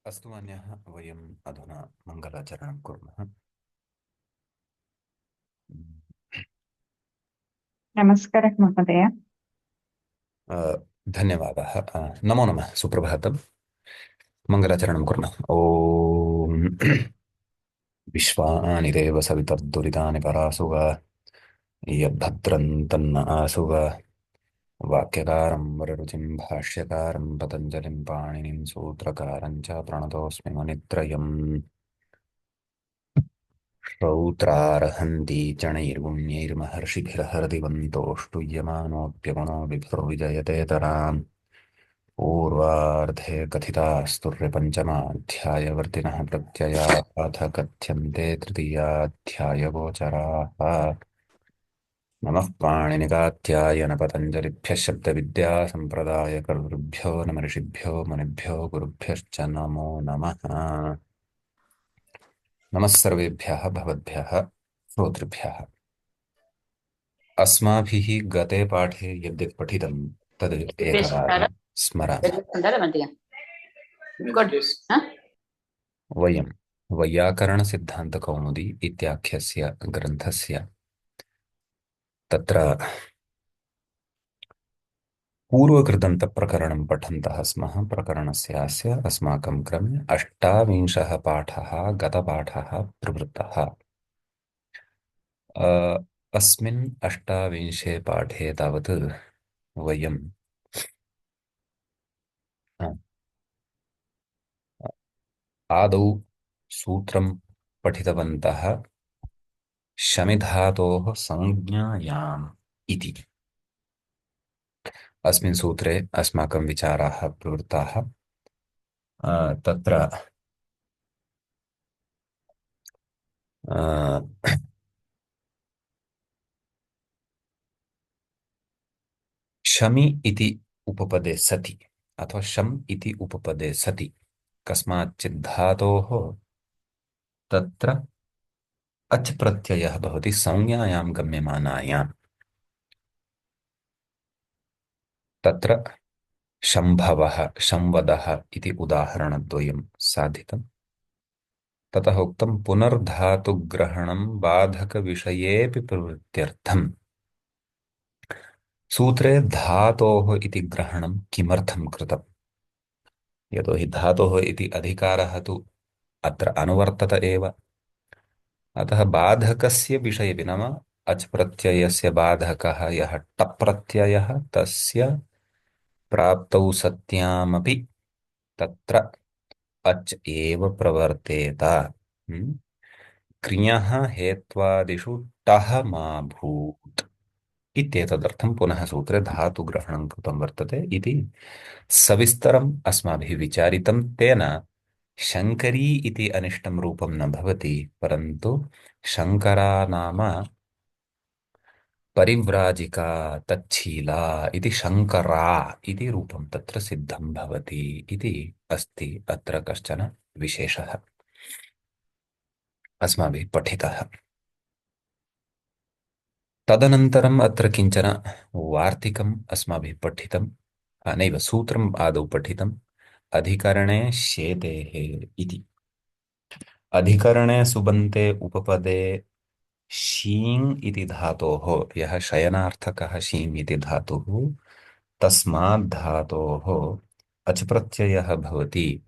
अस्तु मान्याः, वयम् अधुना मङ्गलाचरणं कुर्मः। नमस्कारः महोदय। अ, धन्यवादः। नमो नमः, सुप्रभातम्। मङ्गलाचरणं कुर्मः। ॐ विश्वानि देव सवितर्दुरितानि परासुव यद्भद्रं तन्न आसुव। वाक्यकारं वररुचिं भाष्यकारं पतञ्जलिं पाणिनिं सूत्रकारं च प्रणतोऽस्मि मुनित्रयम्। श्रौत्रार्हन्ति चणैर्गुण्यैर्महर्षिभिर्हरदिवन्तोऽष्टुय्यमानोऽप्यगुणो विभुर्विजयतेतराम्। पूर्वार्धे कथितास्तुर्यपञ्चमाध्यायवर्तिनः प्रत्यया अथ कथ्यन्ते तृतीयाध्यायगोचराः। नमः पाणिनिकात्यायनपतञ्जलिभ्यः शब्दविद्यासम्प्रदायकर्तृभ्यो नम ऋषिभ्यो मुनिभ्यो गुरुभ्यश्च नमो नमः। नमः सर्वेभ्यः भवद्भ्यः श्रोतृभ्यः। अस्माभिः गते पाठे यद्यत् पठितं तद् एकवारं स्मरामः। वयं वैयाकरणसिद्धान्तकौमुदी इत्याख्यस्य ग्रन्थस्य तत्र पूर्वकृदन्तप्रकरणं पठन्तः स्मः। प्रकरणस्यास्य अस्माकं क्रमे अष्टाविंशः पाठः गतपाठः प्रवृत्तः। अस्मिन् अष्टाविंशे पाठे तावत् वयं आदौ सूत्रं पठितवन्तः शमिधातोः संज्ञायाम् इति। अस्मिन् सूत्रे अस्माकं विचाराः प्रवृत्ताः। तत्र शमि इति उपपदे सति अथवा शम इति उपपदे सति कस्माच्चित् धातोः तत्र अच् प्रत्ययः भवति संज्ञायां गम्यमानायां। तत्र शम्भवः शंवदः इति उदाहरणद्वयं साधितम्। ततः उक्तं पुनर्धातुग्रहणं बाधकविषयेऽपि प्रवृत्त्यर्थम्। सूत्रे धातोः इति ग्रहणं किमर्थं कृतम्? यतोहि धातोः इति अधिकारः तु अत्र अनुवर्तत एव। अतः बाधकस्य विषये नाम अच् प्रत्ययस्य बाधकः यः टप् प्रत्ययः तस्य प्राप्तौ सत्यामपि तत्र अच् एव प्रवर्तेत। क्रियः हेत्वादिषु टः मा भूत् इत्येतदर्थं पुनः सूत्रे धातुग्रहणं कृतं वर्तते इति सविस्तरम् अस्माभिः विचारितं। तेन शङ्करी इति अनिष्टं रूपं न भवति, परन्तु शङ्करा नाम परिव्राजिका तच्छीला इति शङ्करा इति रूपं तत्र सिद्धं भवति इति अस्ति अत्र कश्चन विशेषः अस्माभिः पठितः। तदनन्तरम् अत्र किञ्चन वार्तिकम् अस्माभिः पठितं। नैव सूत्रम् आदौ पठितम्। अधिकरणे शेतेः इति। अधिकरणे सुबन्ते उपपदे शीङ् इति धातोः यः शयनार्थकः शीङ् इति धातुः तस्मात् धातोः अच् प्रत्ययः भवति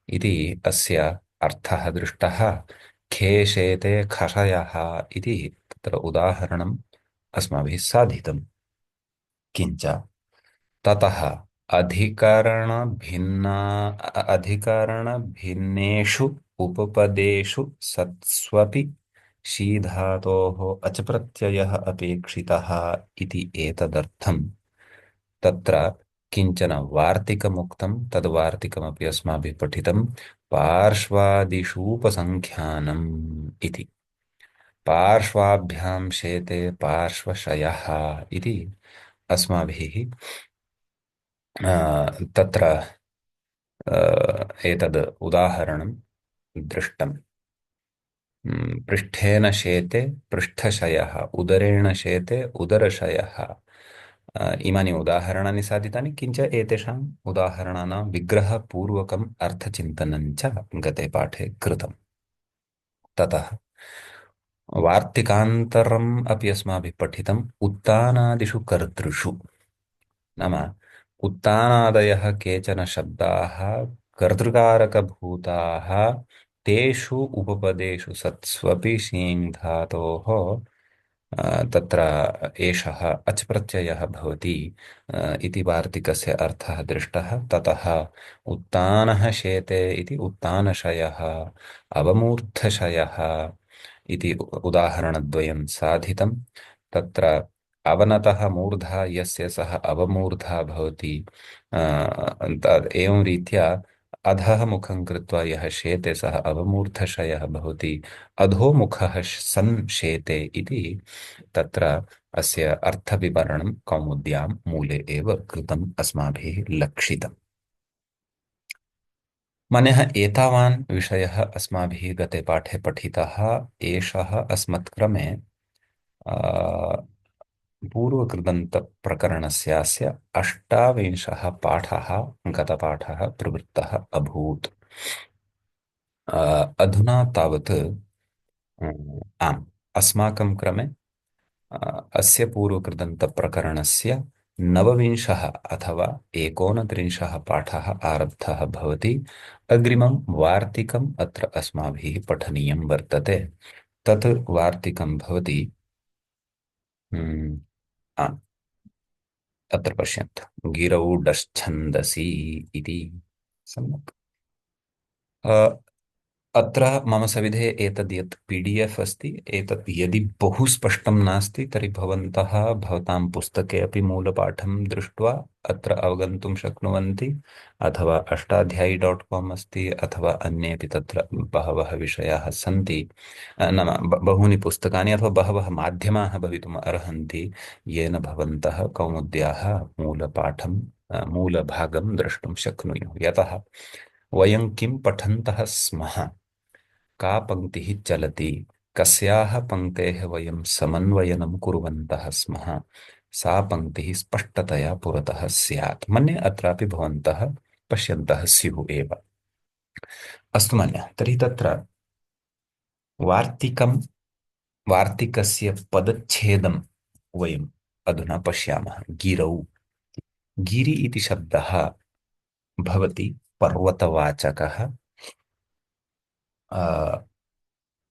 इति अस्य अर्थः दृष्टः। खेशेते खषयः इति तत्र उदाहरणम् अस्माभिः साधितम्। किञ्च ततः अधिकरणभिन्नेषु उपपदेषु सत्स्वपि शीधातोः अच् प्रत्ययः अपेक्षितः इति एतदर्थम्। तत्र किञ्चन वार्तिकमुक्तं तद्वार्तिकमपि अस्माभिः पठितं। पार्श्वादिषूपसङ्ख्यानम् इति। पार्श्वाभ्यां शेते पार्श्वशयः इति अस्माभिः तत्र एतद् उदाहरणं दृष्टम्। पृष्ठेन शेते पृष्ठशयः, उदरेण शेते उदरशयः, इमानि उदाहरणानि साधितानि किञ्च एतेषाम् उदाहरणानां विग्रहपूर्वकम् अर्थचिन्तनं च गते पाठे कृतम्। ततः वार्तिकान्तरम् अपि अस्माभिः पठितम् उत्तानादिषु कर्तृषु। नाम उत्तानादयः केचन शब्दाः कर्तृकारकभूताः तेषु उपपदेषु सत्स्वपि शीङ् धातोः तत्र एषः अच् प्रत्ययः भवति इति वार्तिकस्य अर्थः दृष्टः। ततः उत्तानः शेते इति उत्तानशयः अवमूर्धशयः इति उदाहरणद्वयं साधितं। तत्र अवनतः मूर्धा यस्य सः अवमूर्धा भवति एवं रीत्या अधः मुखं कृत्वा यः शेते सः अवमूर्धशयः भवति अधोमुखः सन् शेते इति तत्र अस्य अर्थविवरणं कौमुद्यां मूले एव कृतम् अस्माभिः लक्षितम्। मन्यः एतावान् विषयः अस्माभिः गते पाठे पठितः। एषः अस्मत्क्रमे पूर्वकृदन्तप्रकरणस्यास्य अष्टाविंशः पाठः गतपाठः प्रवृत्तः अभूत्। अधुना तावत् आम् अस्माकं क्रमे अस्य पूर्वकृदन्तप्रकरणस्य नवविंशः अथवा एकोनत्रिंशः पाठः आरब्धः भवति। अग्रिमं वार्तिकम् अत्र अस्माभिः पठनीयं वर्तते। तत् वार्तिकं भवति आम् अत्र पश्यन्तु गिरौ डश्छन्दसि इति सम्यक्। अत्र मम सविधे एतद् यत् PDF अस्ति एतत् यदि बहु स्पष्टं नास्ति तर्हि भवन्तः भवतां पुस्तके अपि मूलपाठं दृष्ट्वा अत्र अवगन्तुं शक्नुवन्ति। अथवा अष्टाध्यायी.com अस्ति अथवा अन्येपि तत्र बहवः विषयाः सन्ति। नाम बहूनि पुस्तकानि अथवा बहवः माध्यमाः भवितुम् अर्हन्ति येन भवन्तः कौमुद्याः मूलपाठं मूलभागं द्रष्टुं शक्नुयुः। यतः वयं किं पठन्तः स्मः, का पङ्क्तिः चलति, कस्याः पङ्क्तेः वयं समन्वयनं कुर्वन्तः स्मः, सा पङ्क्तिः स्पष्टतया पुरतः स्यात्। मन्ये अत्रापि भवन्तः पश्यन्तः स्युः एव। अस्तु मन्यः तर्हि तत्र वार्तिकं वार्तिकस्य पदच्छेदं वयम् अधुना पश्यामः। गिरौ गिरि इति शब्दः भवति पर्वतवाचकः।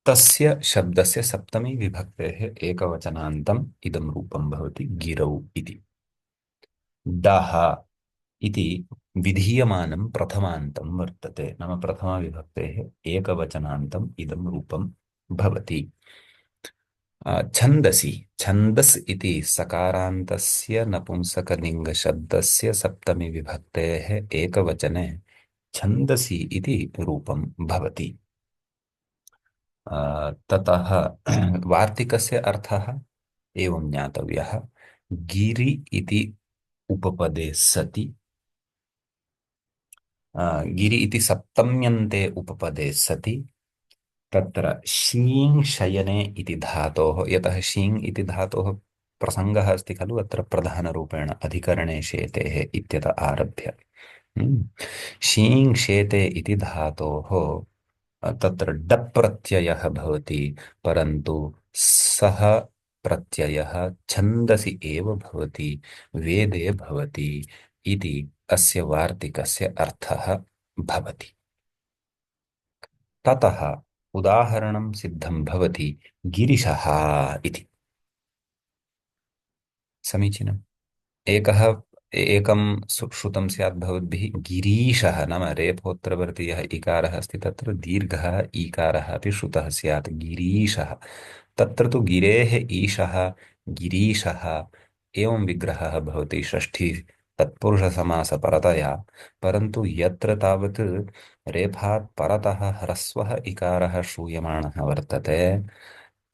तस्य शब्दस्य सप्तमी विभक्तेः एकवचनान्तम् इदं रूपं भवति गिरौ इति। डः इति विधीयमानं प्रथमान्तं वर्तते। नाम प्रथमाविभक्तेः एकवचनान्तम् इदं रूपं भवति। छन्दसि छन्दस् इति सकारान्तस्य नपुंसकलिङ्गशब्दस्य सप्तमी विभक्तेः एकवचने छन्दसि इति रूपं भवति। ततः वार्तिकस्य अर्थः एवं ज्ञातव्यः। गिरि इति उपपदे सति गिरि इति सप्तम्यन्ते उपपदे सति तत्र शीं शयने इति धातोः, यतः शीं इति धातोः प्रसङ्गः अस्ति खलु अत्र प्रधानरूपेण अधिकरणे शेतेः इत्यतः आरभ्य शीं शेते इति धातोः तत्र डप् प्रत्ययः भवति, परन्तु सः प्रत्ययः छन्दसि एव भवति, वेदे भवति इति अस्य वार्तिकस्य अर्थः भवति। ततः उदाहरणं सिद्धं भवति गिरिशः इति। समीचीनम्। एकः एकं श्रुतं स्यात् भवद्भिः गिरीशः नाम रेफोत्तरवर्ति यः इकारः अस्ति तत्र दीर्घः ईकारः अपि श्रुतः स्यात् गिरीशः। तत्र तु गिरेः ईशः गिरीशः एवं विग्रहः भवति षष्ठी तत्पुरुषसमासपरतया। परन्तु यत्र तावत् रेफात् परतः ह्रस्वः इकारः श्रूयमाणः वर्तते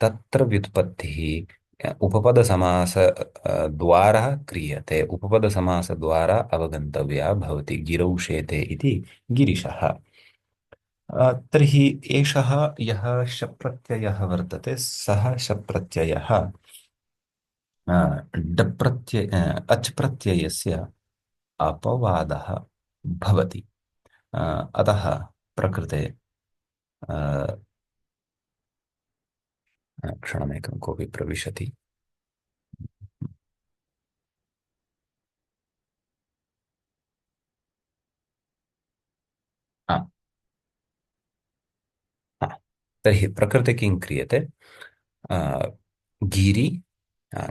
तत्र व्युत्पत्तिः उपपदसमास द्वारा क्रियते। उपपदसमासद्वारा अवगन्तव्या भवति। गिरौ शेते इति गिरिशः। तर्हि एषः यः शप्रत्ययः वर्तते सः शप्रत्ययः अच् प्रत्ययस्य अपवादः भवति। अतः प्रकृते क्षणमेकं कोऽपि प्रविशति। आ, आ, तर्हि प्रकृते किं क्रियते? आ, गिरि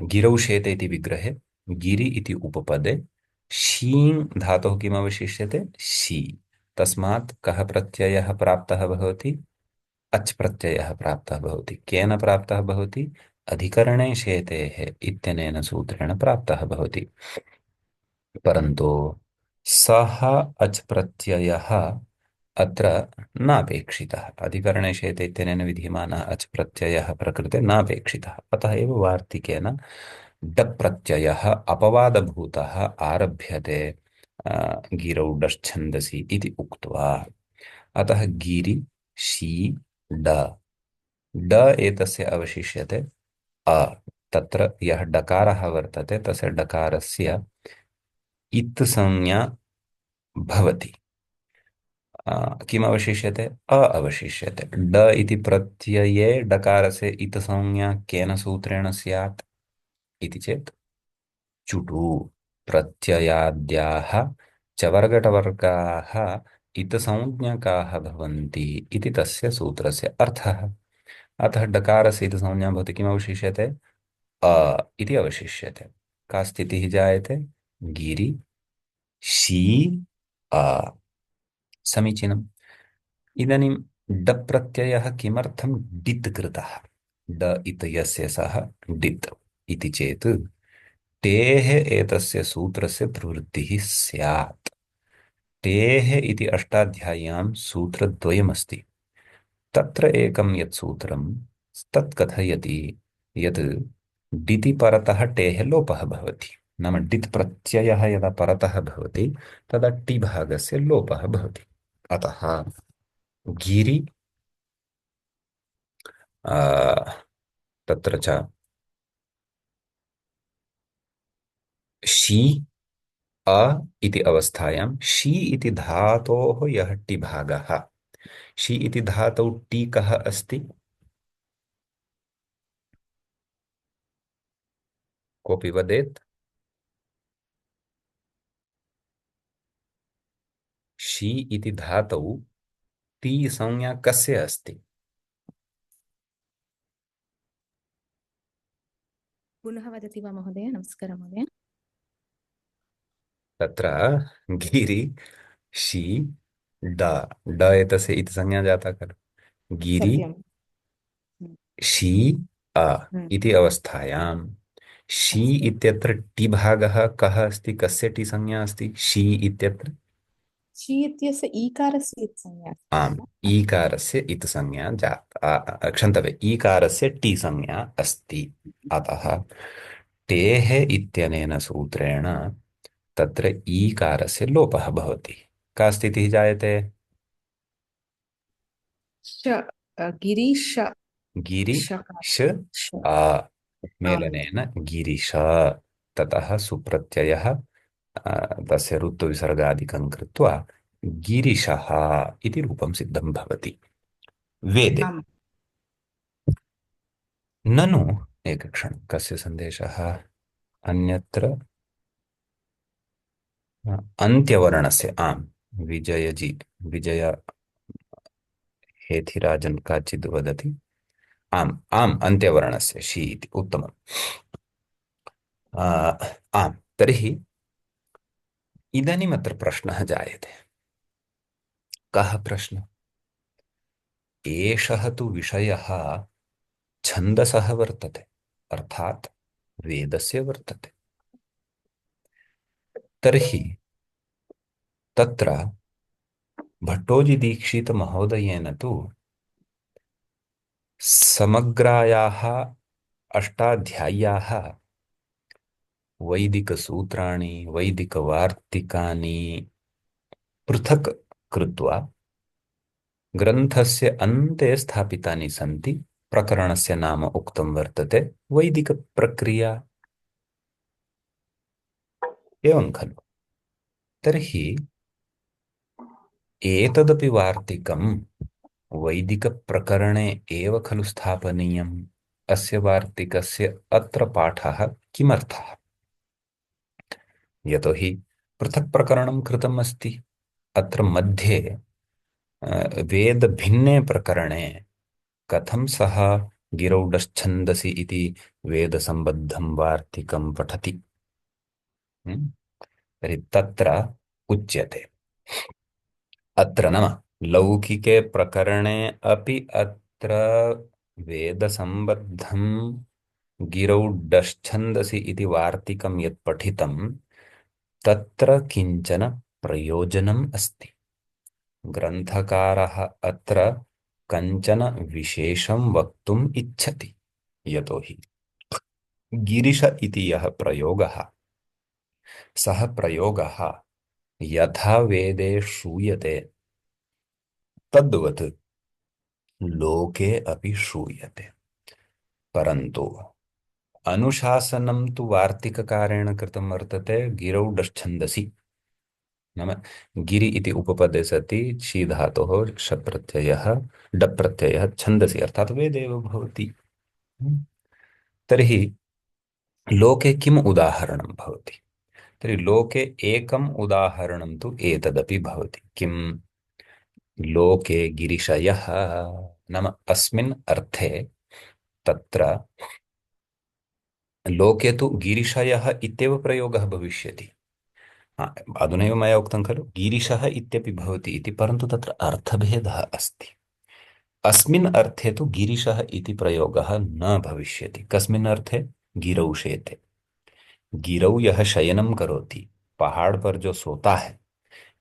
गिरौ शेते इति विग्रहे गिरि इति उपपदे शीङ् धातुः किम् अवशिष्यते? शी। तस्मात् कः प्रत्ययः प्राप्तः भवति? अच् प्रत्ययः प्राप्तः भवति। केन प्राप्तः भवति? अधिकरणे शेतेः इत्यनेन सूत्रेण प्राप्तः भवति। परन्तु सः अच् प्रत्ययः अत्र नापेक्षितः। अधिकरणे शेते इत्यनेन विधीयमानः अच् प्रत्ययः प्रकृते नापेक्षितः। अतः एव वार्तिकेन डप् प्रत्ययः अपवादभूतः आरभ्यते गिरौ डश्छन्दसि इति उक्त्वा। अतः गिरि शी ड ड एतस्य अवशिष्यते अ। तत्र यः डकारः वर्तते तस्य डकारस्य इत् संज्ञा भवति। किम् अवशिष्यते? अ अवशिष्यते। ड इति प्रत्यये डकारस्य इत् संज्ञा केन सूत्रेण स्यात् इति चेत् चुटु प्रत्ययाद्याः चवर्गटवर्गाः इत् संज्ञकाः भवन्ति इति तस्य सूत्रस्य अर्थः। अतः डकारस्य इत् संज्ञा भवति। किम् अवशिष्यते? अ इति अवशिष्यते। का स्थितिः जायते? गिरि शी अ। समीचीनम्। इदानीं डप् प्रत्ययः किमर्थं डित् कृतः? ड इत्यस्य सः डित् इति चेत् टेः एतस्य सूत्रस्य प्रवृत्तिः स्यात्। टेः इति अष्टाध्याय्यां सूत्रद्वयमस्ति। तत्र एकं यत् सूत्रं तत् कथयति यत् डिति परतः टेः लोपः भवति। नाम डित् प्रत्ययः यदा परतः भवति तदा टि भागस्य लोपः भवति। अतः गिरि तत्र च शी अ इति अवस्थायां शी इति धातोः यः टि भागः, शी इति धातौ टि कः अस्ति? कोऽपि वदेत्? शी इति धातौ टि संज्ञा कस्य अस्ति? पुनः वदति वा महोदय? नमस्कारः महोदय। तत्र गिरि शी ड ड एतस्य इति संज्ञा जाता खलु। गिरि सत्यं। हम्म, शी अ हम्म। इति अवस्थायां शी अस्तु। इत्यत्र टि भागः कः अस्ति? कस्य टि संज्ञा अस्ति शी इत्यत्र? शी इत्यस्य ईकारस्य इत् संज्ञा अस्ति आम्, किल? ईकारस्य इत् संज्ञा जाता। क्षन्तव्य, ईकारस्य टि संज्ञा अस्ति। अतः टेः इत्यनेन सूत्रेण तत्र ईकारस्य लोपः भवति। का स्थितिः जायते? श गिरीश गिरि शकार श श आ आम्। मेलनेन गिरिश। ततः सुप्रत्ययः तस्य ऋत्वविसर्गादिकं कृत्वा गिरिशः इति रूपं सिद्धं भवति वेदे। आम्। ननु एकक्षणं, कस्य सन्देशः? अन्यत्र अन्त्यवर्णस्य, आम्, विजयजी, विजय हेथिराजन् काचिद् वदति। आम् आम्, अन्त्यवर्णस्य शी इति उत्तमम्। आम्, तर्हि इदानीम् अत्र प्रश्नः जायते। कः प्रश्नः? एषः तु विषयः छन्दसः वर्तते, अर्थात् वेदस्य वर्तते। तर्हि तत्र भट्टोजिदीक्षितमहोदयेन तु समग्रायाः अष्टाध्याय्याः वैदिकसूत्राणि वैदिकवार्तिकानि पृथक् कृत्वा ग्रन्थस्य अन्ते स्थापितानि सन्ति। प्रकरणस्य नाम उक्तं वर्तते वैदिकप्रक्रिया। एवं खलु? तर्हि एतदपि वार्तिकं वैदिकप्रकरणे एव खलु स्थापनीयम्। अस्य वार्तिकस्य अत्र पाठः किमर्थः? यतोहि पृथक् प्रकरणं कृतम् अस्ति। अत्र मध्ये वेदभिन्ने प्रकरणे कथं सः गिरौडश्छन्दसि इति वेदसम्बद्धं वार्तिकं पठति? हम्म? तर्हि तत्र उच्यते, अत्र नाम लौकिके प्रकरणे अपि अत्र वेदसम्बद्धं गिरौडश्छन्दसि इति वार्तिकं यत् पठितं तत्र किञ्चन प्रयोजनम् अस्ति। ग्रन्थकारः अत्र कञ्चन विशेषं वक्तुम् इच्छति। यतोहि गिरिश इति यः प्रयोगः, सः प्रयोगः यथा वेदे श्रूयते तद्वत् लोके अपि श्रूयते, परन्तु अनुशासनं तु वार्तिककारेण कृतं वर्तते गिरौडश्छन्दसि। नाम गिरि इति उपपदे सति शी धातोः शप् प्रत्ययः डप् प्रत्ययः छन्दसि अर्थात् वेदेव भवति। तर्हि लोके किम् उदाहरणं भवति? तर्हि लोके एकम् उदाहरणं तु एतदपि भवति। किम्? लोके गिरिशयः, नाम अस्मिन् अर्थे तत्र लोके तु गिरिशयः इत्येव प्रयोगः भविष्यति। हा, अधुनैव मया उक्तं खलु गिरिशः इत्यपि भवति इति, परन्तु तत्र अर्थभेदः अस्ति। अस्मिन् अर्थे तु गिरिशः इति प्रयोगः न भविष्यति। कस्मिन् अर्थे? गिरौ शेते। गिरौ यः शयनं करोति, पहाड़ पर जो सोता है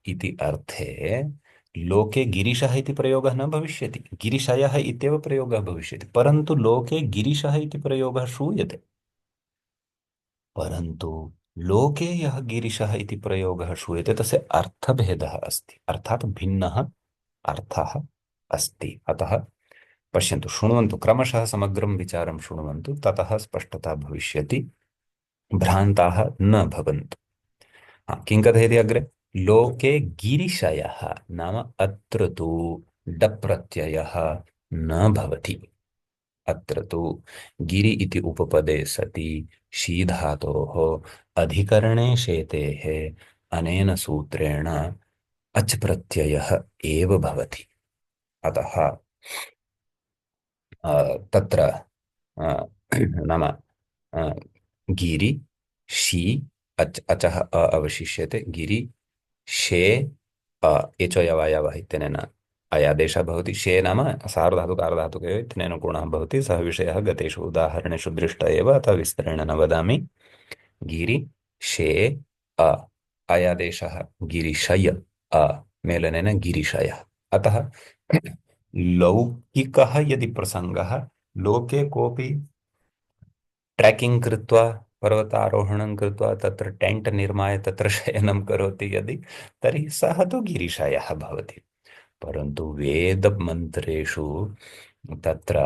इति अर्थे लोके गिरिशः इति प्रयोगः न भविष्यति, गिरिशयः इत्येव प्रयोगः भविष्यति। परन्तु लोके गिरिशः इति प्रयोगः श्रूयते, परन्तु लोके यः गिरिशः इति प्रयोगः श्रूयते तस्य अर्थभेदः अस्ति, अर्थात् भिन्नः अर्थः अस्ति। अतः पश्यन्तु, शृण्वन्तु, क्रमशः समग्रं विचारं शृण्वन्तु, ततः स्पष्टता भविष्यति, भ्रान्ताः न भवन्तु। हाँ, किं कथयति अग्रे? लोके गिरिशयः नाम अत्र तु डप् प्रत्ययः न भवति। अत्र तु गिरि इति उपपदे सति शी धातोः अधिकरणे शेतेः अनेन सूत्रेण अच् प्रत्ययः एव भवति। अतः तत्र नाम गिरि शी अच् अचः अवशिष्यते, गिरि शे एचोयवायावः इत्यनेन अयादेशः भवति। शे नाम सार्वधातुकारधातुकयोः इत्यनेन गुणः भवति। सः विषयः गतेषु उदाहरणेषु दृष्ट एव, अतः विस्तरेण न वदामि। गिरि शे अ अयादेशः गिरिशय अ मेलनेन गिरिशयः। अतः लौकिकः यदि प्रसङ्गः, लोके कोऽपि ट्रेकिंग कृत्वा पर्वतारोहणं कृत्वा तत्र टेंट निर्माय तत्र शयनं करोति यदि, तर्हि सः तु गिरिशयः भवति। परन्तु वेदमन्त्रेषु तत्र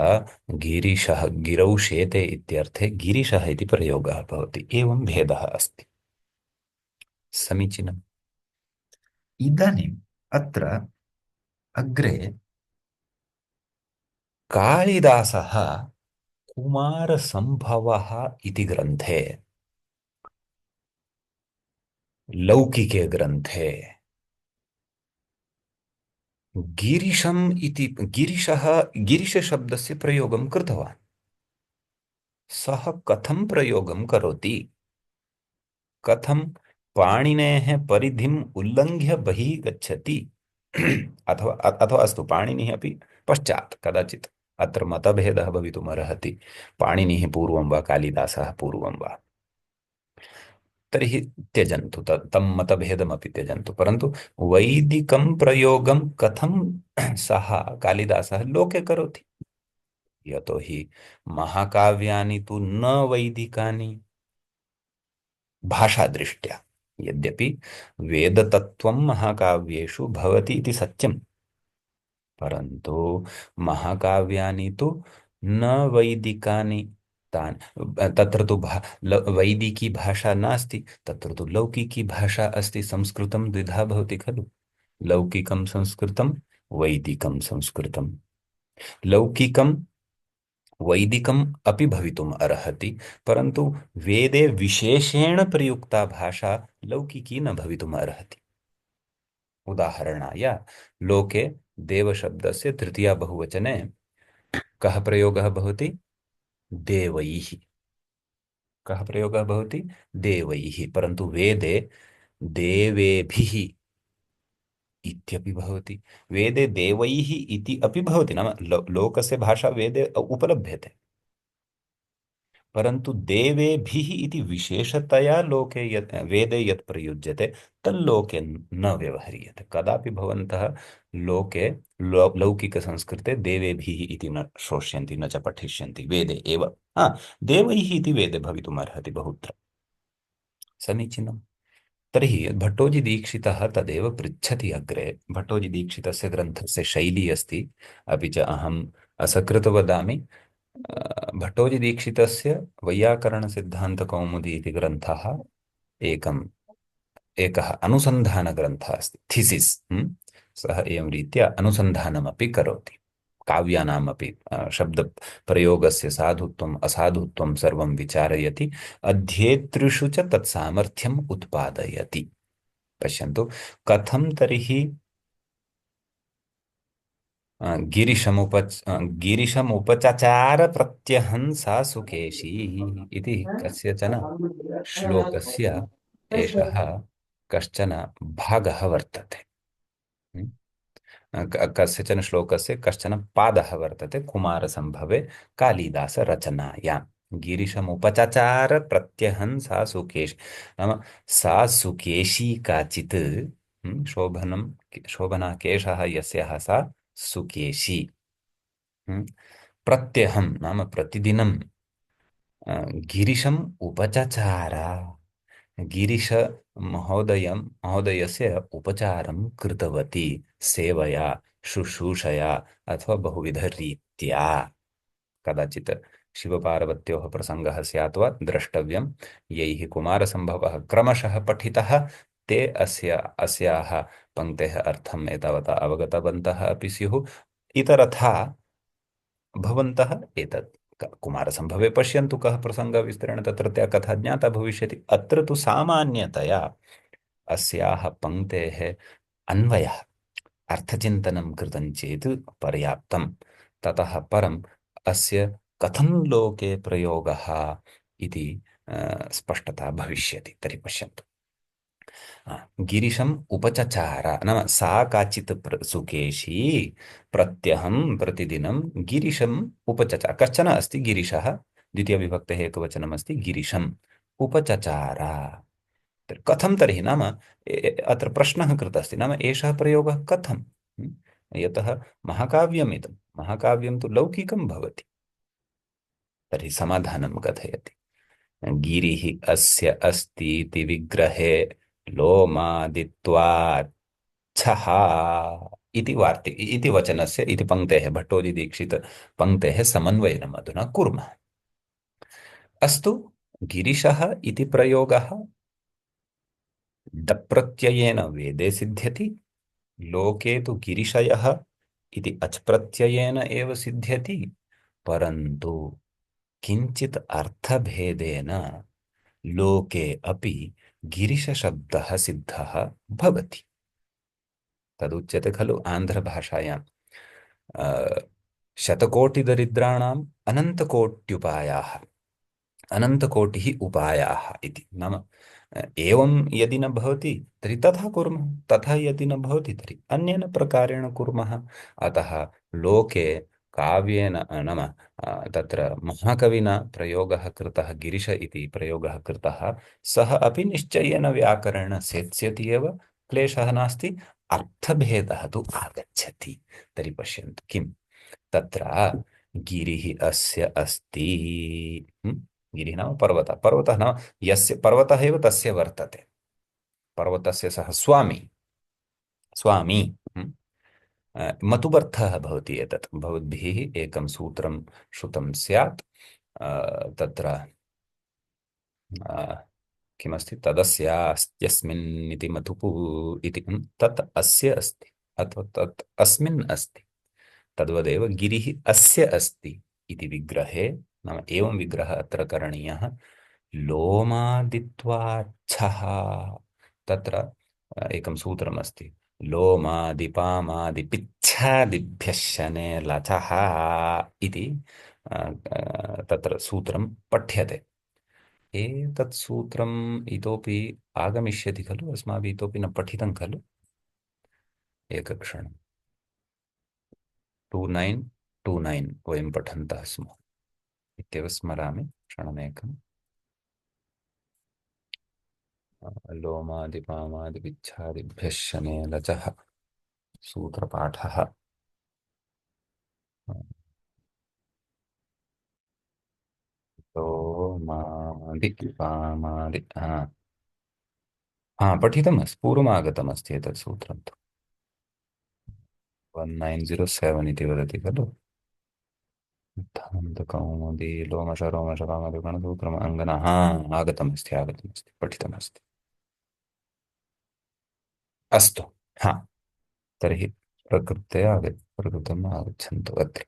गिरिशः गिरौ शेते इत्यर्थे गिरिशः इति प्रयोगः भवति। एवं भेदः अस्ति। समीचीनम्। इदानीम् अत्र अग्रे कालिदासः कुमारसम्भवः इति ग्रन्थे, लौकिके ग्रन्थे गिरिशम् इति गिरिशः गिरिशशब्दस्य प्रयोगं कृतवान्। सः कथं प्रयोगं करोति? कथं पाणिनेः परिधिम् उल्लङ्घ्य बहिः गच्छति? अथवा अथवा अस्तु, पाणिनिः अपि पश्चात् कदाचित् अत्र मतभेदः भवितुमर्हति, पाणिनिः पूर्वं वा कालिदासः पूर्वं वा। तर्हि त्यजन्तु, तं मतभेदमपि त्यजन्तु, परन्तु वैदिकं प्रयोगं कथं सः कालिदासः लोके करोति? यतोहि महाकाव्यानि तु न वैदिकानि भाषादृष्ट्या। यद्यपि वेदतत्त्वं महाकाव्येषु भवति इति सत्यं, परन्तु महाकाव्यानि तु न वैदिकानि तत्र तु वैदिकी भाषा नास्ति, तत्र तु लौकिकी भाषा अस्ति। संस्कृतं द्विधा भवति खलु, लौकिकं संस्कृतं, वैदिकं संस्कृतं। लौकिकं वैदिकम् अपि भवितुम् अर्हति, परन्तु वेदे विशेषेण प्रयुक्ता भाषा लौकिकी न भवितुम् अर्हति। उदाहरणाय लोके देवशब्दस्य तृतीया बहुवचने कः प्रयोगः भवति? देवैः। कः प्रयोगः भवति? देवैः। परन्तु वेदे देवेभिः इत्यपि भवति। वेदे देवैः इति अपि भवति, नाम लोकस्य भाषा वेदे उपलभ्यते, परन्तु देवेभिः इति विशेषतया लोके यत् वेदे यत् प्रयुज्यते तल्लोके न व्यवह्रियते। कदापि भवन्तः लोके लौकिकसंस्कृते देवेभिः इति न श्रोष्यन्ति, न च पठिष्यन्ति, वेदे एव। देवैः इति वेदे भवितुमर्हति बहुत्र। समीचीनम्। तर्हि भट्टोजीदीक्षितः तदेव पृच्छति अग्रे। भट्टोजीदीक्षितस्य ग्रन्थस्य शैली अस्ति। अपि च अहम् असकृत वदामि, भट्टोजीदीक्षितस्य वैयाकरणसिद्धान्तकौमुदी इति ग्रन्थः एकम् एकः अनुसन्धानग्रन्थः अस्ति, थिसिस्। सः एवं रीत्या अनुसन्धानमपि करोति, काव्यानामपि शब्दप्रयोगस्य साधुत्वम् असाधुत्वं सर्वं विचारयति, अध्येतृषु च तत्सामर्थ्यम् उत्पादयति। पश्यन्तु कथं तर्हि गिरिशमुपचचार प्रत्यहंसा सुकेशी इति कस्यचन श्लोकस्य एषः कश्चन भागः वर्तते। कस्यचन श्लोकस्य कश्चन पादः वर्तते कुमारसम्भवे कालिदासरचनायां। गिरिशमुपचचार प्रत्यहंसा सुकेश, नाम सा सुकेशी काचित्, शोभनं शोभना केशः यस्याः सा सुकेशी। प्रत्यहं नाम प्रतिदिनं गिरिशम् उपचचार, गिरीश महोदयस्य उपचारं कृतवती सेवया, शुश्रूषया अथवा बहुविधरीत्या। कदाचित् शिवपार्वत्योः प्रसङ्गः स्यात् वा द्रष्टव्यं। यैः कुमारसम्भवः क्रमशः पठितः ते अस्याः पङ्क्तेः अर्थम् एतावता अवगतवन्तः अपि स्युः। इतरथा भवन्तः एतत् कुमारसम्भवे पश्यन्तु, कः प्रसङ्गविस्तरेण तत्रत्या कथा ज्ञाता भविष्यति। अत्र तु सामान्यतया अस्याः पङ्क्तेः अन्वयः अर्थचिन्तनं कृतं चेत् पर्याप्तं। ततः परम् अस्य कथं लोके प्रयोगः इति स्पष्टता भविष्यति। तर्हि पश्यन्तु, गिरिशम् उपचचार नाम सा काचित् सुकेशी प्रत्यहं प्रतिदिनं गिरिशम् उपचचार। कश्चन अस्ति गिरिशः, द्वितीयविभक्तेः एकवचनमस्ति गिरिशम् उपचचार। कथं तर्हि, नाम अत्र प्रश्नः कृतः अस्ति, नाम एषः प्रयोगः कथं? यतः महाकाव्यमिदं, महाकाव्यं तु लौकिकं भवति। तर्हि समाधानं कथयति। गिरिः अस्य अस्तीति विग्रहे लोमादित्वात् छः इति इति वचनस्य इति पङ्क्तेः, भट्टोजीदीक्षित पङ्क्तेः समन्वयनम् अधुना कुर्मः। अस्तु, गिरिशः इति प्रयोगः डप्रत्ययेन वेदे सिद्ध्यति, लोके तु गिरिशयः इति अच्प्रत्ययेन एव सिद्ध्यति, परन्तु किञ्चित् अर्थभेदेन लोके अपि गिरिशशब्दः सिद्धः भवति। तदुच्यते खलु आन्ध्रभाषायां शतकोटिदरिद्राणाम् अनन्तकोट्युपायाः, अनन्तकोटिः उपायाः इति। नाम एवं यदि न भवति तर्हि तथा कुर्मः, तथा यदि न भवति तर्हि अन्येन प्रकारेण कुर्मः। अतः लोके काव्येन नाम तत्र महाकविना प्रयोगः कृतः, गिरिश इति प्रयोगः कृतः, सः अपि निश्चयेन व्याकरणेन सेत्स्यति एव, क्लेशः नास्ति, अर्थभेदः तु आगच्छति। तर्हि पश्यन्तु किं तत्र गिरिः अस्य अस्ति। गिरिः नाम पर्वतः, पर्वतः नाम यस्य पर्वतः एव तस्य वर्तते, पर्वतस्य सः स्वामी, स्वामी। मतुबर्थः भवति एतत्। भवद्भिः एकं सूत्रं श्रुतं स्यात्, तत्र किमस्ति तदस्यास्त्यस्मिन् इति मतुपुः इति तत् अस्य अस्ति अथवा तत् अस्मिन् अस्ति तद्वदेव गिरिः अस्य अस्ति इति विग्रहे नाम एवं विग्रहः अत्र करणीयः लोमादित्वाच्छः तत्र एकं सूत्रमस्ति लोमादिपामादिपिच्छादिभ्यः शने लचः इति तत्र सूत्रं पठ्यते एतत् सूत्रम् इतोपि आगमिष्यति खलु अस्माभिः इतोपि न पठितं खलु एकक्षणं 2929 वयं पठन्तः स्मः इत्येव स्मरामि क्षणमेकम् लोमादिपामादिपिच्छादिभ्यः शने लचः सूत्रपाठः लोमादिपामादि पठितमस्ति पूर्वमागतमस्ति एतत् सूत्रं तु 1907 इति वदति खलु कौमुदी लोमश रोमश कामधुगणसूत्रम् अङ्गना आगतमस्ति पठितमस्ति अस्तु हा तर्हि प्रकृतम् आगच्छन्तु अत्र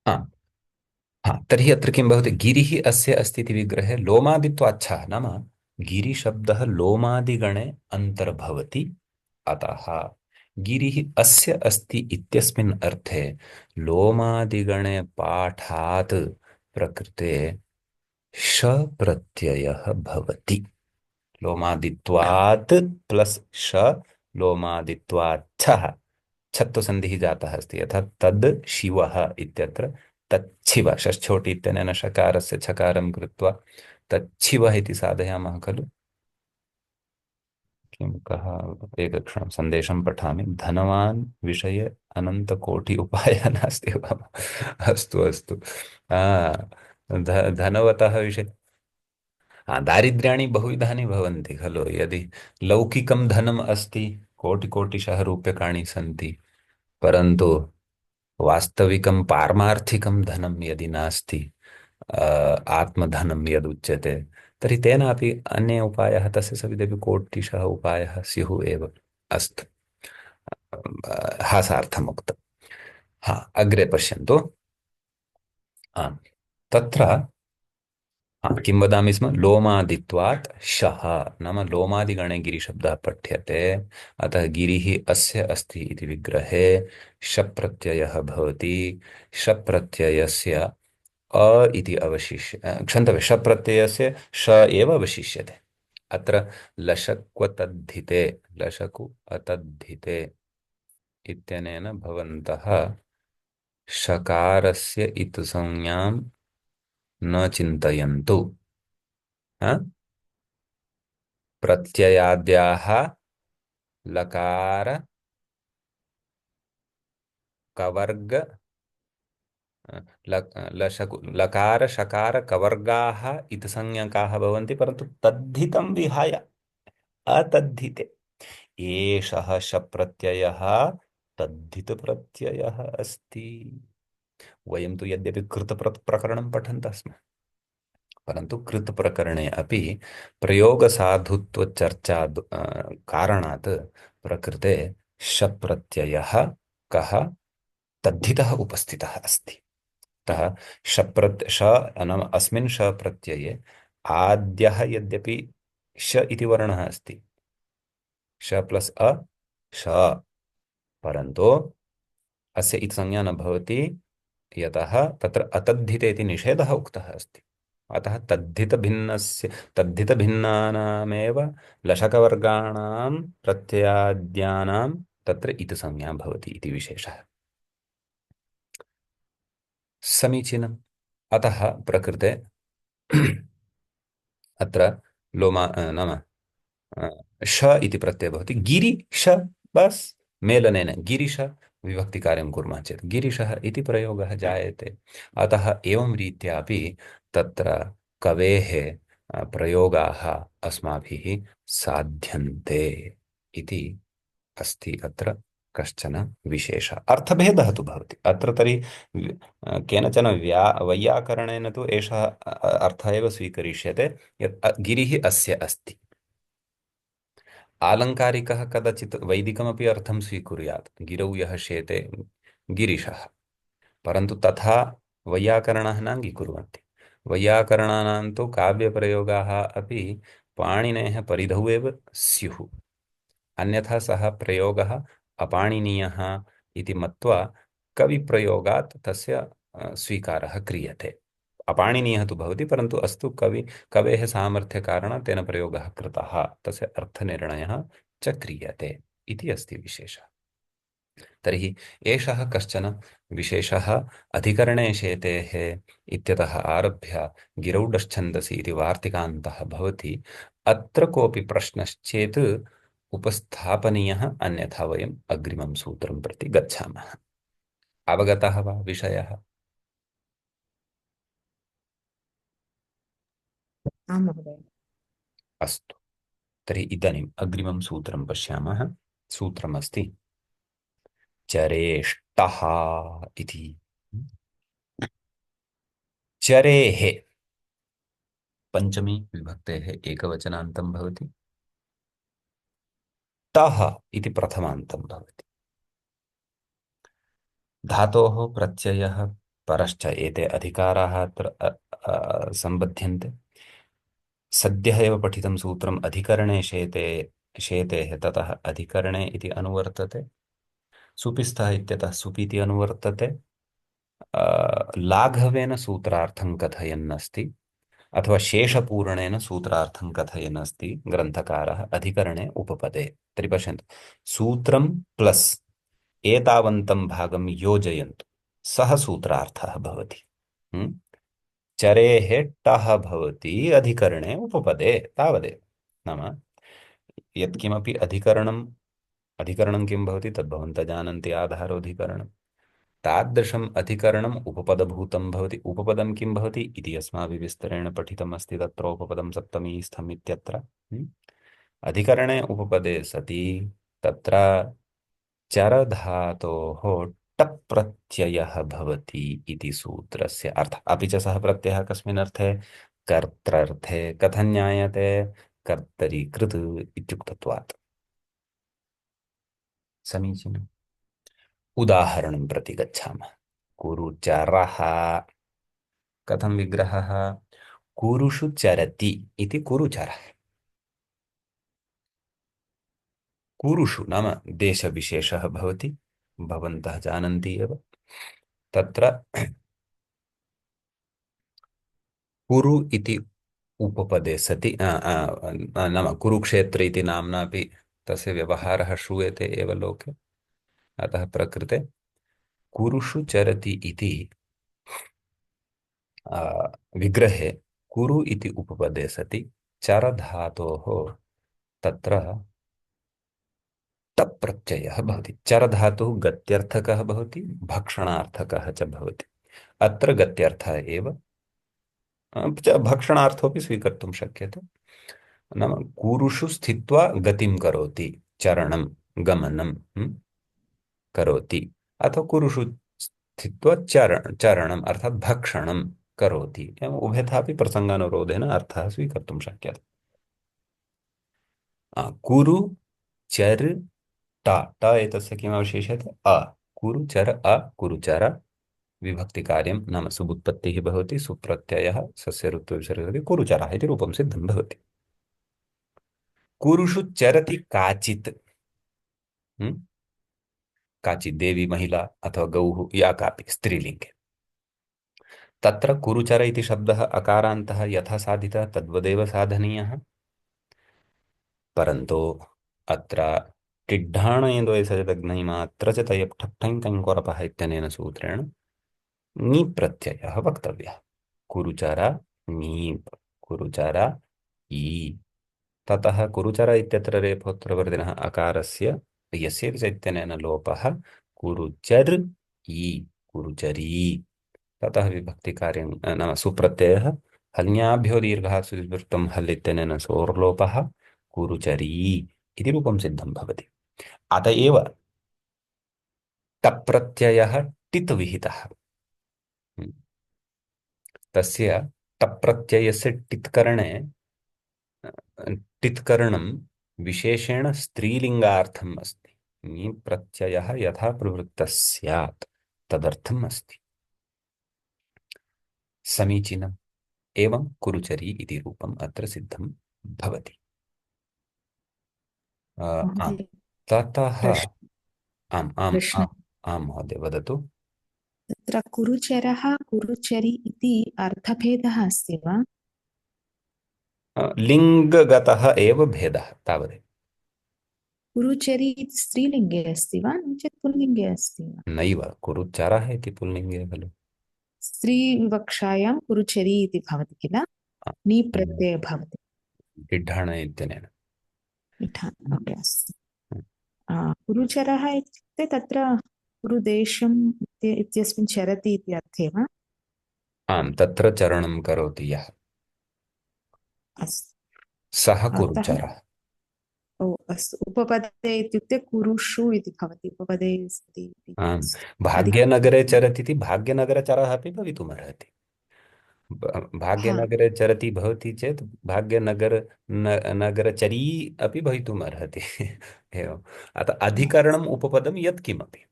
हा तर्हि अत्र किं भवति गिरिः अस्य अस्ति इति विग्रहे लोमादित्वाच्छः नाम गिरिशब्दः लोमादिगणे अन्तर्भवति अतः गिरिः अस्य अस्ति इत्यस्मिन् अर्थे लोमादिगणे पाठात् प्रकृते श प्रत्ययः भवति लोमादित्वात् प्लस श लोमादित्वाच्छः छत्तु संधिः जातः अस्ति यथा तद् शिवः इत्यत्र तच्छिव षष्ठ्योटि इत्यनेन शकारस्य छकारं कृत्वा तच्छिवः इति साधयामः खलु किं कः एकक्षणं सन्देशं पठामि धनवान् विषये अनन्तकोटि उपायः नास्ति वा अस्तु अस्तु धनवतः विषये दारिद्र्याणि बहुविधानि भवन्ति खलु यदि लौकिकं धनम् अस्ति कोटिकोटिशः रूप्यकाणि सन्ति परन्तु वास्तविकं पारमार्थिकं धनं यदि नास्ति आत्मधनं यदुच्यते तर्हि तेनापि अन्ये उपायः तस्य सविधेपि कोटिशः उपायः स्युः एव अस्तु हासार्थम् उक्तम् अग्रे पश्यन्तु तत्र किं वदामि स्म लोमादित्वात् शः नाम लोमादिगणे गिरिशब्दः पठ्यते अतः गिरिः अस्य अस्ति इति विग्रहे शप्रत्ययः भवति शप्रत्ययस्य अ इति अवशिष्य क्षन्तव्य शप्रत्ययस्य श एव अवशिष्यते अत्र लशक्वतद्धिते लशकु अतद्धिते इत्यनेन भवन्तः शकारस्य इत्संज्ञां न चिन्तयन्तु प्रत्ययाद्याः लकार कवर्ग लकार शकार कवर्गाः इत्संज्ञकाः भवन्ति परन्तु तद्धितं विहाय अतद्धिते एषः शप्रत्ययः तद्धितप्रत्ययः अस्ति वयं तु यद्यपि कृतप्रकरणं पठन्तः स्मः परन्तु कृत प्रकरणे अपि प्रयोगसाधुत्वचर्चा कारणात् प्रकृते शप्रत्ययः कः तद्धितः उपस्थितः अस्ति अतः श नाम अस्मिन् शप्रत्यये आद्यः यद्यपि श इति वर्णः अस्ति श प्लस अ श परन्तु अस्य इत्संज्ञा न भवति यतः तत्र अतद्धिते इति निषेधः उक्तः अस्ति अतः तद्धितभिन्नानामेव लशकवर्गाणां प्रत्ययाद्यानां तत्र इत्संज्ञा भवति इति विशेषः समीचीनम् अतः प्रकृते अत्र लोमा नाम श इति प्रत्ययः भवति गिरिश बस् मेलनेन गिरिश विभक्तिकार्यं कुर्मः चेत् गिरिशः इति प्रयोगः जायते अतः एवं रीत्यापि तत्र कवेः प्रयोगाः अस्माभिः साध्यन्ते इति अस्ति अत्र कश्चन विशेषः अर्थभेदः तु भवति अत्र तर्हि केनचन वैयाकरणेन तु एषः अर्थः एव स्वीकरिष्यते यत् गिरिः अस्य अस्ति आलङ्कारिकः कदाचित् वैदिकमपि अर्थं स्वीकुर्यात् गिरौ यः शेते गिरिशः परन्तु तथा वैयाकरणाः नाङ्गीकुर्वन्ति वैयाकरणानां तु काव्यप्रयोगाः अपि पाणिनेः परिधौ एव स्युः अन्यथा सः प्रयोगः अपाणिनीयः इति मत्वा कविप्रयोगात् तस्य स्वीकारः क्रियते अपाणिनीयः तु भवति परन्तु अस्तु कवेः सामर्थ्यकारणात् तेन प्रयोगः कृतः तस्य अर्थनिर्णयः च क्रियते इति अस्ति विशेषः तर्हि एषः कश्चन विशेषः अधिकरणे शेतेः इत्यतः आरभ्य गिरौडश्छन्दसि इति वार्तिकान्तः भवति अत्र कोऽपि प्रश्नश्चेत् उपस्थापनीयः अन्यथा वयम् अग्रिमं सूत्रं प्रति गच्छामः अवगतः वा विषयः आम् महोदय। अस्तु तर्हि इदानीम् अग्रिमं सूत्रं पश्यामः सूत्रमस्ति चरेष्टः इति चरेः पंचमी विभक्तेः एकवचनान्तं भवति तः इति प्रथमान्तं भवति धातोः प्रत्ययः परश्च एते अधिकाराः अत्र सम्बध्यन्ते सद्यः एव पठितं सूत्रम् अधिकरणे शेतेः ततः अधिकरणे इति अनुवर्तते सुपिस्थः इत्यतः सुपीति अनुवर्तते लाघवेन सूत्रार्थं कथयन्नस्ति अथवा शेषपूरणेन सूत्रार्थं कथयन् अस्ति ग्रन्थकारः अधिकरणे उपपदे तर्हि पश्यन्तु सूत्रं प्लस् एतावन्तं भागं योजयन्तु सः सूत्रार्थः भवति चरेः टः भवति अधिकरणे उपपदे तावदेव नाम यत्किमपि अधिकरणं किं भवति तद्भवन्तः जानन्ति आधारोऽधिकरणं तादृशम् अधिकरणम् उपपदभूतं भवति उपपदं किं भवति इति अस्माभिः विस्तरेण पठितमस्ति तत्र उपपदं सप्तमी स्थम् इत्यत्र अधिकरणे उपपदे सति तत्र चरधातोः टप् प्रत्ययः भवति इति सूत्रस्य अर्थः अपि च सः प्रत्ययः कस्मिन् अर्थे कर्त्रर्थे कथं ज्ञायते कर्तरि कृत् इत्युक्तत्वात् समीचीनम् उदाहरणं प्रति गच्छामः कुरुचरः कथं विग्रहः कुरुषु चरति इति कुरुचरः कुरुषु नाम देशविशेषः भवति भवन्तः जानन्ति एव तत्र कुरु इति उपपदे सति नाम कुरुक्षेत्र इति नाम्ना अपि तस्य व्यवहारः श्रूयते एव लोके अतः प्रकृते कुरुषु चरति इति विग्रहे कुरु इति उपपदे सति चरधातोः तत्र तप् प्रत्ययः भवति चरधातुः गत्यर्थकः भवति भक्षणार्थकः च भवति अत्र गत्यर्थः एव भक्षणार्थोऽपि स्वीकर्तुं शक्यते नाम कुरुषु स्थित्वा गतिं करोति चरणं गमनं करोति अथवा कुरुषु स्थित्वा चरणम् अर्थात् भक्षणं करोति एवम् उभयथापि प्रसङ्गानुरोधेन अर्थः स्वीकर्तुं शक्यते कुरु चर ट एतस्य किमवशेष्यते कुरु चर कुरुचर विभक्तिकार्यं नाम सुबुत्पत्तिः भवति सुप्रत्ययः सस्य ऋत्वविसर्गति कुरुचरः इति रूपं सिद्धं भवति कुरुषु चरति काचित् काचित् देवी महिला अथवा गौः या कापि स्त्रीलिङ्गे तत्र कुरुचर इति शब्दः अकारान्तः यथा साधितः तद्वदेव साधनीयः परन्तु अत्र टिड्ढाणयन्द्वयसजदग्नैमात्र च तयप् ठक्ठञ् कङ्कोरपः इत्यनेन सूत्रेण नी प्रत्ययः वक्तव्यः कुरुचर नीप् कुरुचर ई ततः कुरुचर इत्यत्र रेफोत्तरवर्तिनः अकारस्य यस्येति च इत्यनेन लोपः कुरुचर् ई कुरुचरी ततः विभक्तिकार्यं नाम सुप्रत्ययः हल्याभ्यो दीर्घः सुविवृत्तं हल् इत्यनेन सोर्लोपः कुरुचरी इति रूपं सिद्धं भवति अत एव टप् प्रत्ययः टित् विहितः। हम्म, तस्य टप् प्रत्ययस्य टित्करणे टित्करणं विशेषेण स्त्रीलिङ्गार्थम् अस्ति। ङी प्रत्ययः यथा प्रवृत्तः स्यात् तदर्थम् अस्ति। समीचीनम्। एवं कुरुचरी इति रूपम् अत्र सिद्धं भवति। आम्। महोदय, ततः प्रश्न आम् आम् प्रश्न आम् आम् महोदय वदतु। तत्र कुरुचरः कुरुचरी इति अर्थभेदः अस्ति वा? लिङ्गगतः एव भेदः तावदेव। कुरुचरी इति स्त्रीलिङ्गे अस्ति वा नो चेत् पुल्लिङ्गे अस्ति वा? नैव कुरुचरः इति पुल्लिङ्गे खलु। स्त्रीविवक्षायां कुरुचरी इति भवति किल, नी प्रत्ययः भवति। इड्ढण इत्यनेन। ओके, अस्तु। कुरुचरः इत्युक्ते तत्र कुरुदेशम् इत्यस्मिन् चरति इति अर्थे वा? आम्, तत्र चरणं करोति यः अस्तु। सः अतः कुरुचरः। अस्तु, उपपदे इत्युक्ते कुरुषु इति भवति, उपपदे सति इति आम्, अधिक भाग्यनगरे चरति इति भाग्यनगरचरः अपि भवितुमर्हति। हा भाग्यनगरे चरति भवति चेत् नगरचरी अपि भवितुमर्हति। एवम्। अतः अधिकरणम् उपपदं यत्किमपि।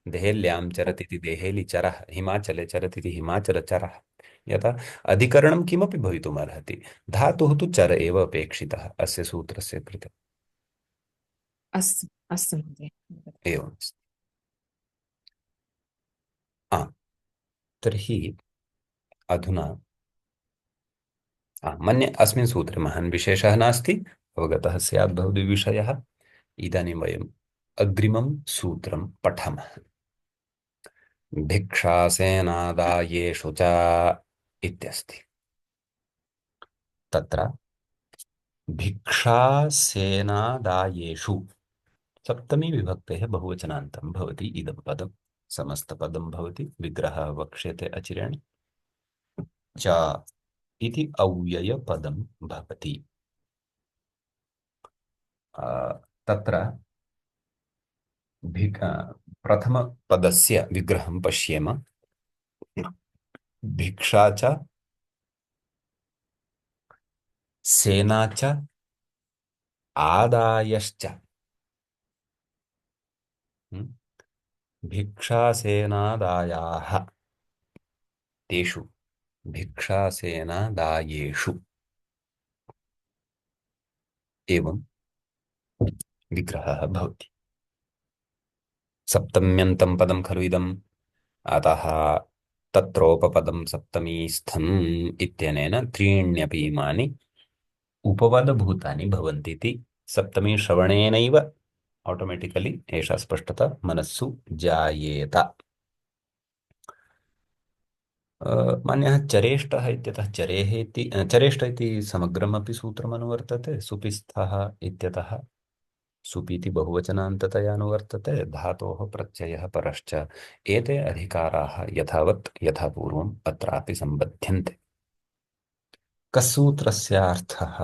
देहेल्यां चरति इति देहेलिचरः, हिमाचले चरति इति हिमाचलचरः। यथा अधिकरणं किमपि भवितुमर्हति। धातुः तु चर एव अपेक्षितः अस्य सूत्रस्य कृते। अस्तु अस्तु महोदय। एवम्। तर्हि अधुना मन्ये अस्मिन् सूत्रे महान् विशेषः नास्ति, अवगतः स्यात् भवद्भिः विषयः। इदानीं वयम् अग्रिमं सूत्रं पठामः। भिक्षासेनादायेषु च इत्यस्ति। तत्र भिक्षासेनादायेषु सप्तमी विभक्तेः बहुवचनान्तं भवति इदं पदं। समस्तपदं भवति, विग्रहः वक्ष्यते अचिरेण। च इति अव्ययपदं भवति। तत्र प्रथमपदस्य विग्रहं पश्येम। भिक्षा च सेना च आदायश्च। भिक्षासेनादायाः तेषु भिक्षासेनादायेषु एवं विग्रहः भवति। सप्तम्यन्तं पदं खलु इदम्, अतः तत्रोपपदं सप्तमीस्थम् इत्यनेन त्रीण्यपि इमानि उपपदभूतानि भवन्ति इति सप्तमी श्रवणेनैव ऑटोमेटिकली एषा स्पष्टता मनस्सु जायेत। मान्यः चरेष्टः इत्यतः चरेः इति चरेष्ट इति समग्रमपि सूत्रमनुवर्तते। सुपिस्थः इत्यतः सुपीति बहुवचनान्ततया अनुवर्तते। धातोः प्रत्ययः परश्च एते अधिकाराः यथावत् यथापूर्वम् अत्रापि सम्बध्यन्ते। कसूत्रस्यार्थः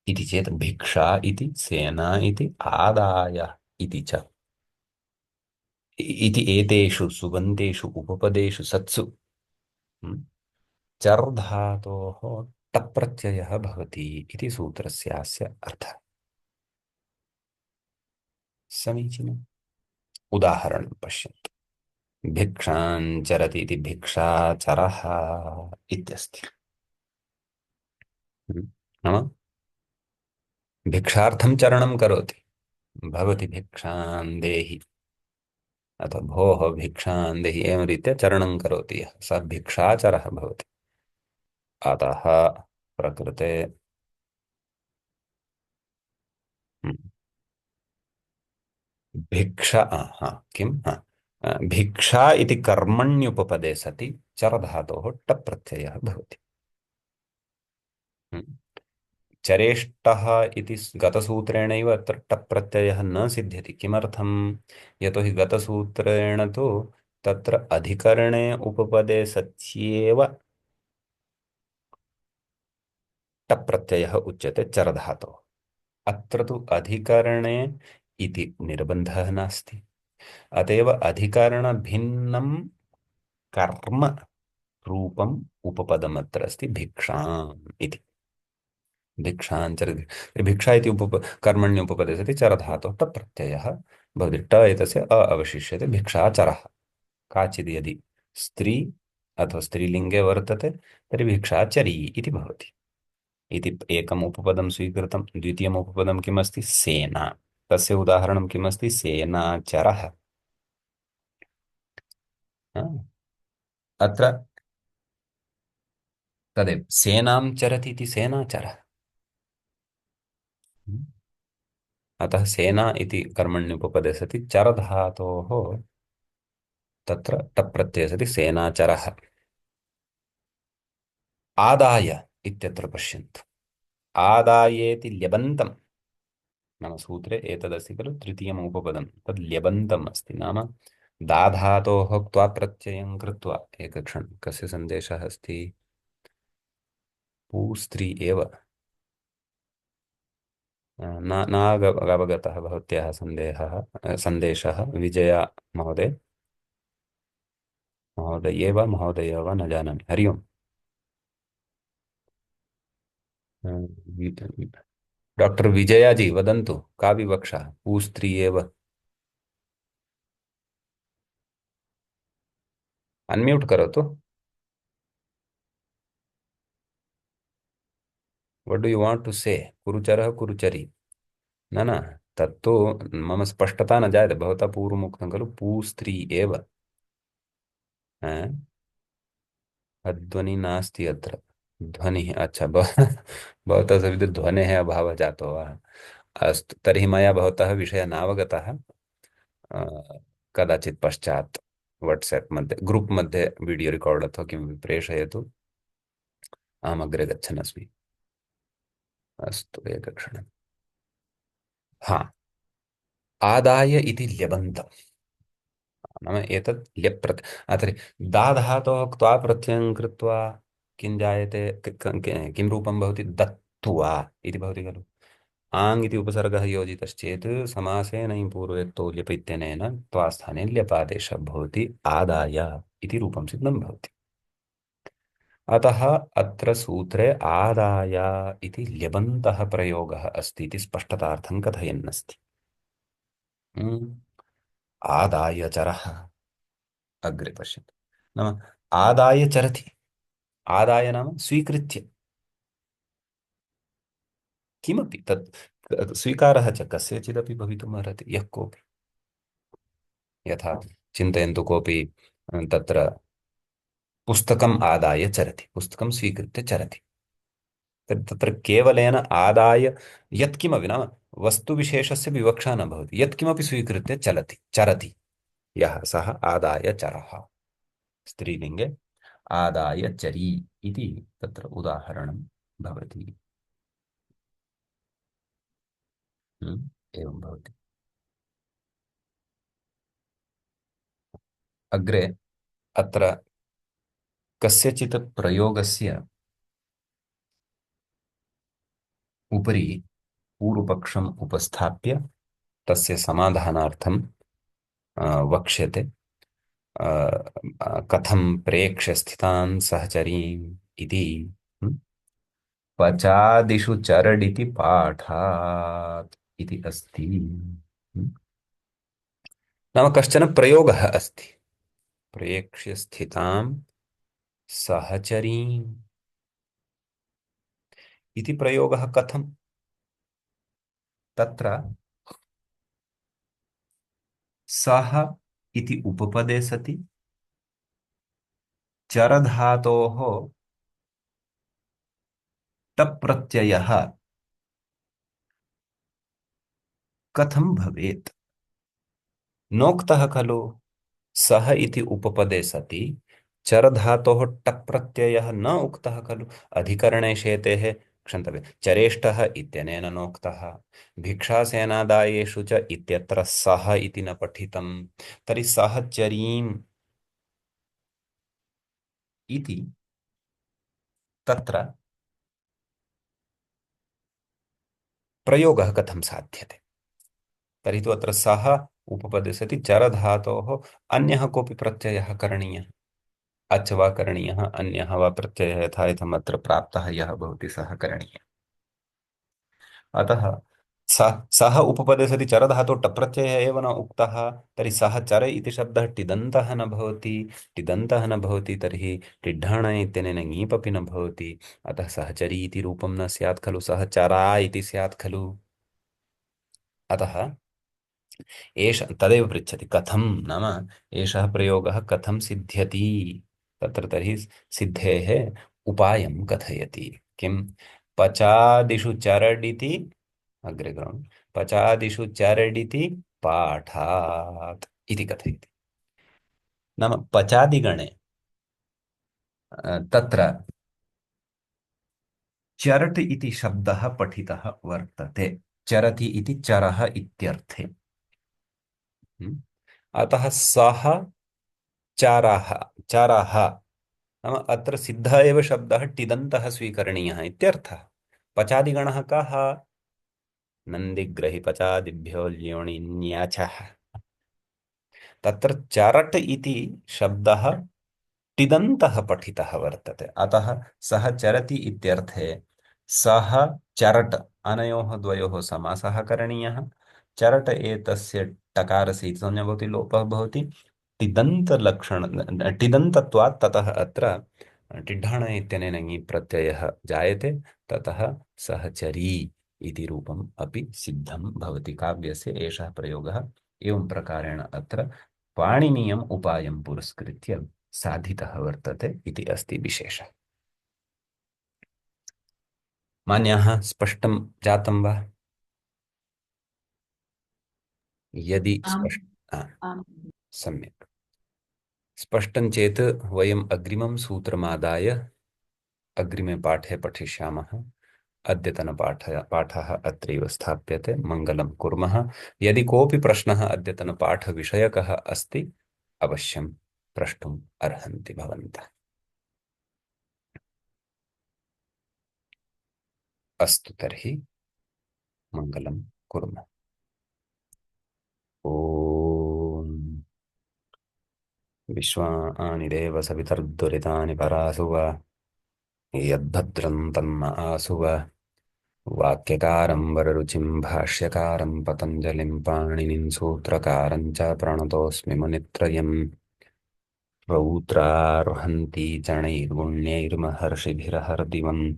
इति चेत् भिक्षा इति सेना इति आदाय इति च इति एतेषु सुबन्तेषु उपपदेषु सत्सु चर् धातोः टप् प्रत्ययः भवति इति सूत्रस्यास्य अर्थः। समीचीनम्। उदाहरणं पश्यन्तु। भिक्षां चरति इति भिक्षाचरः इत्यस्ति। नाम भिक्षार्थं चरणं करोति। भवति भिक्षां देहि अथवा भोः भिक्षां देहि एवं रीत्या चरणं करोति यः सः भिक्षाचरः भवति। अतः प्रकृते भिक्षा किं भिक्षा इति कर्मण्युपपदे सति चरधातोः टप् प्रत्ययः भवति। चरेष्टः इति गतसूत्रेणैव अत्र टप् प्रत्ययः न सिद्ध्यति। किमर्थं? यतोहि गतसूत्रेण तु तत्र अधिकरणे उपपदे सत्येव टप् प्रत्ययः उच्यते चरधातोः। अत्र तु अधिकरणे इति निर्बन्धः नास्ति। अतएव अधिकरणभिन्नं कर्म रूपम् उपपदमत्र अस्ति भिक्षाम् इति। भिक्षाञ्चरति भिक्षा इति कर्मण्युपपदे सति चरधातोः टप् प्रत्ययः भवति। ट एतस्य अ अवशिष्यते। भिक्षाचरः काचित् यदि स्त्री अथवा स्त्रीलिङ्गे वर्तते तर्हि भिक्षाचरी इति भवति इति एकम् उपपदं स्वीकृतं। द्वितीयम् उपपदं किमस्ति? सेना। तस्य उदाहरणं किमस्ति? सेनाचरः। हा? अत्र तदेव सेनां चरति इति सेनाचरः। अतः सेना इति कर्मण्युपपदे सति चरधातोः तत्र टप् प्रत्ययः सति सेनाचरः। आदाय इत्यत्र पश्यन्तु। आदायेति ल्यबन्तं नाम सूत्रे एतदस्ति खलु तृतीयम् उपपदं तद् ल्यबन्तम् अस्ति। नाम दाधातोः क्त्वा प्रत्ययं कृत्वा एकक्षणं कस्य सन्देशः अस्ति? पूस्त्री एव नावगतः भवत्याः सन्देशः विजया महोदय। महोदये वा महोदय वा न जानामि। हरि ओम्। डॉक्टर विजया जी वदन्तु का विवक्षा? पूस्त्री एव। अन्म्यूट् करोतु। What do you want to say? कुरुचरः कुरुचरी? न न, तत्तु मम स्पष्टता न जायते। भवता पूर्वमुक्तं खलु पूस्त्री एव। ध्वनि नास्ति अत्र। ध्वनिः अच्छा भवतः सविधे ध्वनेः अभावः जातो वा? अस्तु तर्हि मया भवतः विषयः नावगतः। अ, कदाचित् पश्चात् वाट्साप् मध्ये ग्रुप् मध्ये वीडियो रिकार्ड् अथवा किमपि प्रेषयतु। अहम् अग्रे गच्छन् अस्मि। अस्तु एकक्षणम्। हा, आदाय इति ल्यबन्तम् नाम एतत् ल्यप् तर्हि दा धातोः क्त्वा प्रत्ययं कृत्वा किं जायते? किं रूपं भवति? दत्त्वा इति भवति खलु। आङ् इति उपसर्गः योजितश्चेत् समासे नहि पूर्वोक्तौ ल्यप इत्यनेन त्वास्थाने ल्यपादेशः भवति। आदाय इति रूपं सिद्धं भवति। अतः अत्र सूत्रे आदाय इति ल्यबन्तः प्रयोगः अस्ति इति स्पष्टतार्थं कथयन्नस्ति। आदाय चरः। अग्रे पश्यतु। नाम आदाय चरति। आदाय नाम स्वीकृत्य किमपि तत् स्वीकारः च कस्यचिदपि भवितुम् अर्हति। यः कोऽपि यथा चिन्तयन्तु कोऽपि तत्र पुस्तकम् आदाय चरति, पुस्तकं स्वीकृत्य चरति। तत्र केवलेन आदाय यत्किमपि नाम वस्तुविशेषस्य विवक्षा न भवति। यत्किमपि स्वीकृत्य चलति चरति यः सः आदाय चरः। स्त्रीलिङ्गे आदाय चरी इति तत्र उदाहरणं भवति। एवं भवति। अग्रे अत्र कस्यचित् प्रयोगस्य उपरि पूर्वपक्षम् उपस्थाप्य तस्य समाधानार्थं वक्ष्यते। कथं प्रेक्ष्य स्थितान् सहचरीम् इति। पचादिषु चरडिति पाठात् इति अस्ति। नाम कश्चन प्रयोगः अस्ति। प्रेक्ष्य स्थितां सहचरीम् इति प्रयोगः कथं? तत्र सः इति उपपदे सति चरधातोः टप् प्रत्ययः कथं भवेत्? नोक्तः खलु। सः इति उपपदे सति चरधातोः टप् प्रत्ययः न उक्तः खलु। अधिकरणे शेतेः क्षन्तव्यः चरेष्टः इत्यनेन नोक्तः। भिक्षासेनादायेषु च इत्यत्र सः इति न पठितं। तर्हि सहचरीम् इति तत्र प्रयोगः कथं साध्यते? तर्हि तु अत्र सः उपपदे सति चरधातोः अन्यः कोऽपि प्रत्ययः करणीयः, अच् वा करणीयः, अन्यः वा प्रत्ययः, यथा इत्थम् अत्र प्राप्तः यः भवति सः करणीयः। अतः सः उपपदे सति चरधातुः टप्रत्ययः एव न उक्तः, तर्हि सः चर इति शब्दः टिदन्तः न भवति। टिदन्तः न भवति तर्हि टिड्ढण इत्यनेन ङीपपि न भवति। अतः सहचरी इति रूपं न स्यात् खलु, सहचरा इति स्यात् खलु। अतः एष तदेव पृच्छति कथं, नाम एषः प्रयोगः कथं सिद्ध्यति तत्र, तर्हि सिद्धेः उपायं कथयति। किं? पचादिषु चरडिति, अग्रे करोमि, पचादिषु चरडिति पाठात् इति कथयति। नाम पचादिगणे तत्र चरट् इति शब्दः पठितः वर्तते। चरति इति चरः इत्यर्थे। अतः सः चारः चारः, नाम अत्र सिद्धः एव शब्दः टिदन्तः स्वीकरणीयः इत्यर्थः। पचादिगणः कः? नन्दिग्रहि पचादिभ्यो ल्योणि न्याचः। तत्र चरट् इति शब्दः टिदन्तः पठितः वर्तते, अतः सः चरति इत्यर्थे सः चरट् अनयोः द्वयोः समासः करणीयः। चरट् एतस्य टकारस्य इति संज्ञा भवति, लोपः भवति, टिदन्तलक्षण टिदन्तत्वात् ततः अत्र टिड्ढण इत्यनेन ङि प्रत्ययः जायते, ततः सहचरी इति रूपम् अपि सिद्धं भवति। काव्यस्य एषः प्रयोगः एवं प्रकारेण अत्र पाणिनीयम् उपायं पुरस्कृत्य साधितः वर्तते इति अस्ति विशेषः। मान्याः स्पष्टं जातं वा? यदि स्पष्ट सम्यक् स्पष्टं चेत् वयम् अग्रिमं सूत्रमादाय अग्रिमे पाठे पठिष्यामः। पाठः अत्रैव स्थाप्यते। मङ्गलं कुर्मः। यदि कोऽपि प्रश्नः अद्यतनपाठविषयकः अस्ति अवश्यं प्रष्टुम् अर्हन्ति भवन्तः। अस्तु तर्हि मङ्गलं कुर्मः। ॐ विश्वानि देव सवितर्दुरितानि परासु वा यद्भद्रं तन्म आसु वा। वाक्यकारं वररुचिं भाष्यकारं पतञ्जलिं पाणिनिं सूत्रकारं च प्रणतोऽस्मि मुनित्रयम्। रौद्रार्हन्ति चणैर्गुण्यैर्महर्षिभिरहर्दिवम्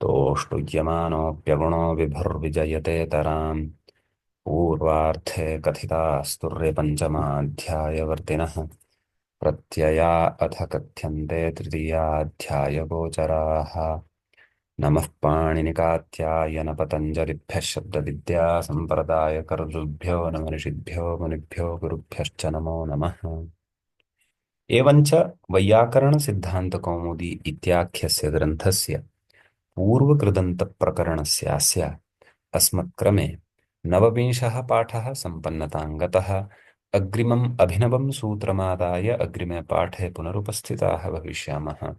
तोष्टुयमानोऽप्यगुणो विभुर्विजयतेतराम्। पूर्वार्थे कथितास्तुर्यपञ्चमाध्यायवर्तिनः प्रत्यया अथ कथ्यन्ते तृतीयाध्यायगोचराः। नमः पाणिनिकात्यायनपतञ्जलिभ्यः शब्दविद्यासम्प्रदायकर्तृभ्यो नमर्षिभ्यो मुनिभ्यो गुरुभ्यश्च नमो नमः। एवञ्च वैयाकरणसिद्धान्तकौमुदी इत्याख्यस्य ग्रन्थस्य पूर्वकृदन्तप्रकरणस्यास्य अस्मत्क्रमे नवविंशः पाठः सम्पन्नतां गतः। अग्रिमम् अभिनवं सूत्रमादाय अग्रिमे पाठे पुनरुपस्थिताः भविष्यामः।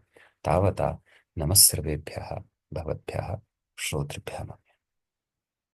तावता नमः सर्वेभ्यः भवद्भ्यः श्रोतृभ्यः।